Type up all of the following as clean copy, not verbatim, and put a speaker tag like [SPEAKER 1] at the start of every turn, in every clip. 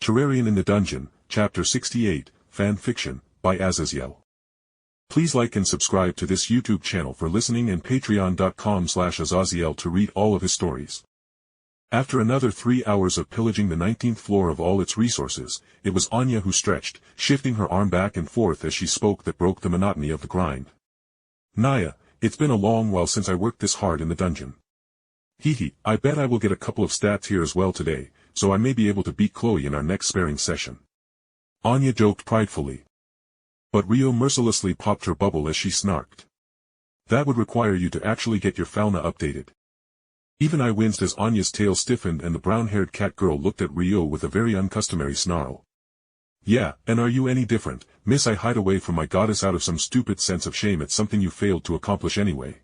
[SPEAKER 1] Terrarian in the Dungeon, Chapter 68, Fan Fiction, by Azazyel. Please like and subscribe to this YouTube channel for listening and patreon.com/Azazyel to read all of his stories. After another 3 hours of pillaging the 19th floor of all its resources, it was Anya who stretched, shifting her arm back and forth as she spoke that broke the monotony of the grind. Nyah, it's been a long while since I worked this hard in the dungeon. Hehe, I bet I will get a couple of stats here as well today, so I may be able to beat Chloe in our next sparring session. Anya joked pridefully. But Rio mercilessly popped her bubble as she snarked. That would require you to actually get your fauna updated. Even I winced as Anya's tail stiffened and the brown-haired cat girl looked at Rio with a very uncustomary snarl. Yeah, and are you any different, miss? I hide away from my goddess out of some stupid sense of shame at something you failed to accomplish anyway.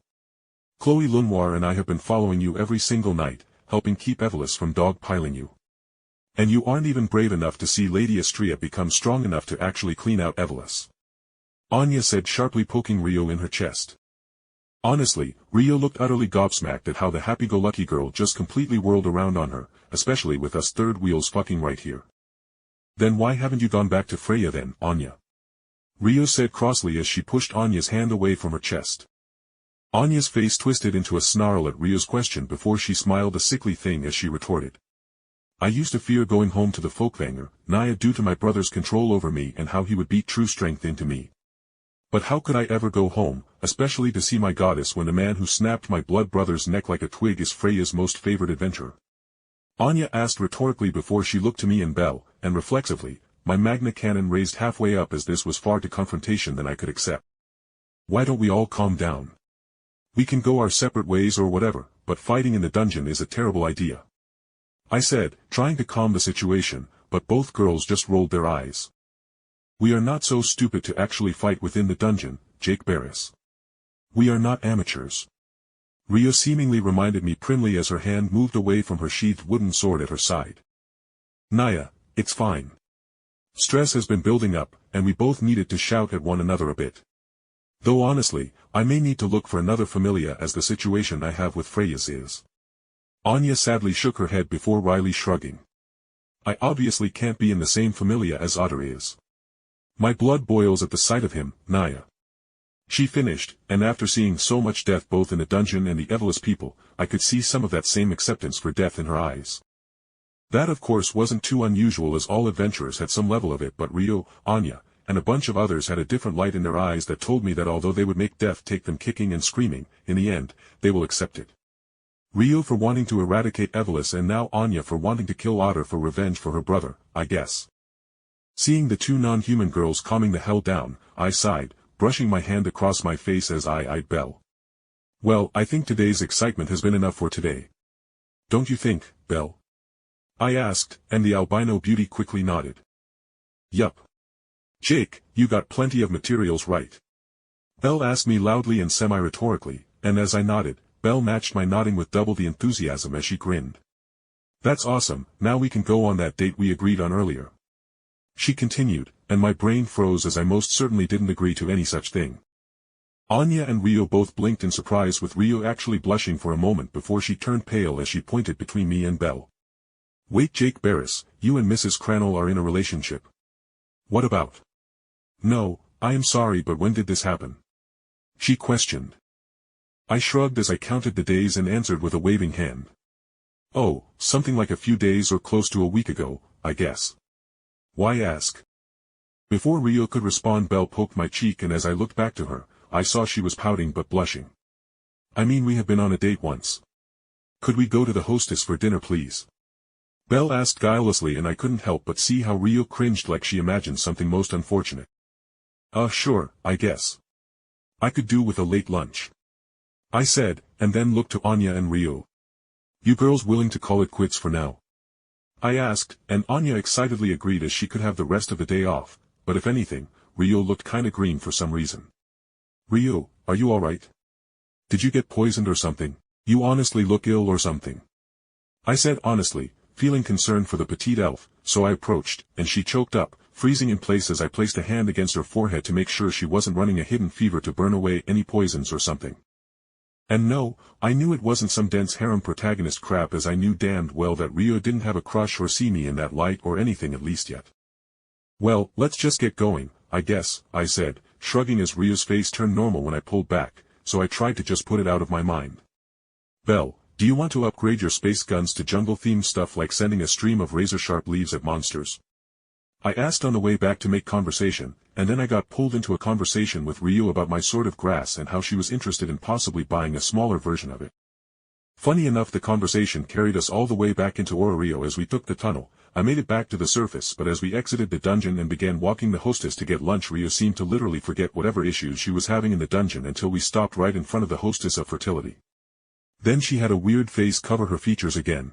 [SPEAKER 1] Chloe Lenoir and I have been following you every single night, helping keep Evelys from dogpiling you. And you aren't even brave enough to see Lady Astrea become strong enough to actually clean out Evelys. Anya said, sharply poking Rio in her chest. Honestly, Rio looked utterly gobsmacked at how the happy-go-lucky girl just completely whirled around on her, especially with us third wheels fucking right here. Then why haven't you gone back to Freya then, Anya? Rio said crossly as she pushed Anya's hand away from her chest. Anya's face twisted into a snarl at Rio's question before she smiled a sickly thing as she retorted. I used to fear going home to the folkvanger, Nyah, due to my brother's control over me and how he would beat true strength into me. But how could I ever go home, especially to see my goddess when the man who snapped my blood brother's neck like a twig is Freya's most favored adventurer? Anya asked rhetorically before she looked to me and Belle, and reflexively, my magna cannon raised halfway up as this was far too confrontation than I could accept. Why don't we all calm down? We can go our separate ways or whatever, but fighting in the dungeon is a terrible idea. I said, trying to calm the situation, but both girls just rolled their eyes. We are not so stupid to actually fight within the dungeon, Jake Barris. We are not amateurs. Rio seemingly reminded me primly as her hand moved away from her sheathed wooden sword at her side. Nyah, it's fine. Stress has been building up, and we both needed to shout at one another a bit. Though honestly, I may need to look for another familia as the situation I have with Freya's is. Anya sadly shook her head before wryly shrugging. I obviously can't be in the same familia as Otter is. My blood boils at the sight of him, Nyah. She finished, and after seeing so much death both in the dungeon and the Evelys people, I could see some of that same acceptance for death in her eyes. That of course wasn't too unusual as all adventurers had some level of it, but Rio, Anya, and a bunch of others had a different light in their eyes that told me that although they would make death take them kicking and screaming, in the end, they will accept it. Rio for wanting to eradicate Evelys and now Anya for wanting to kill Otter for revenge for her brother, I guess. Seeing the two non-human girls calming the hell down, I sighed, brushing my hand across my face as I eyed Belle. Well, I think today's excitement has been enough for today. Don't you think, Belle? I asked, and the albino beauty quickly nodded. Yup. Jake, you got plenty of materials right. Belle asked me loudly and semi-rhetorically, and as I nodded, Belle matched my nodding with double the enthusiasm as she grinned. That's awesome, now we can go on that date we agreed on earlier. She continued, and my brain froze as I most certainly didn't agree to any such thing. Anya and Rio both blinked in surprise, with Rio actually blushing for a moment before she turned pale as she pointed between me and Belle. Wait, Jake Barris, you and Mrs. Crannell are in a relationship. What about? No, I am sorry, but when did this happen? She questioned. I shrugged as I counted the days and answered with a waving hand. Oh, something like a few days or close to a week ago, I guess. Why ask? Before Rio could respond, Belle poked my cheek, and as I looked back to her, I saw she was pouting but blushing. I mean, we have been on a date once. Could we go to the hostess for dinner, please? Belle asked guilelessly, and I couldn't help but see how Rio cringed like she imagined something most unfortunate. Sure, I guess. I could do with a late lunch. I said, and then looked to Anya and Rio. You girls willing to call it quits for now? I asked, and Anya excitedly agreed as she could have the rest of the day off, but if anything, Rio looked kinda green for some reason. Rio, are you alright? Did you get poisoned or something? You honestly look ill or something. I said honestly, feeling concerned for the petite elf, so I approached, and she choked up, freezing in place as I placed a hand against her forehead to make sure she wasn't running a hidden fever to burn away any poisons or something. And no, I knew it wasn't some dense harem protagonist crap, as I knew damned well that Rio didn't have a crush or see me in that light or anything, at least yet. Well, let's just get going, I guess, I said, shrugging as Rio's face turned normal when I pulled back, so I tried to just put it out of my mind. Belle, do you want to upgrade your space guns to jungle-themed stuff like sending a stream of razor-sharp leaves at monsters? I asked on the way back to make conversation, and then I got pulled into a conversation with Rio about my sword of grass and how she was interested in possibly buying a smaller version of it. Funny enough, the conversation carried us all the way back into Rio as we took the tunnel. I made it back to the surface, but as we exited the dungeon and began walking the hostess to get lunch, Rio seemed to literally forget whatever issues she was having in the dungeon until we stopped right in front of the hostess of fertility. Then she had a weird face cover her features again,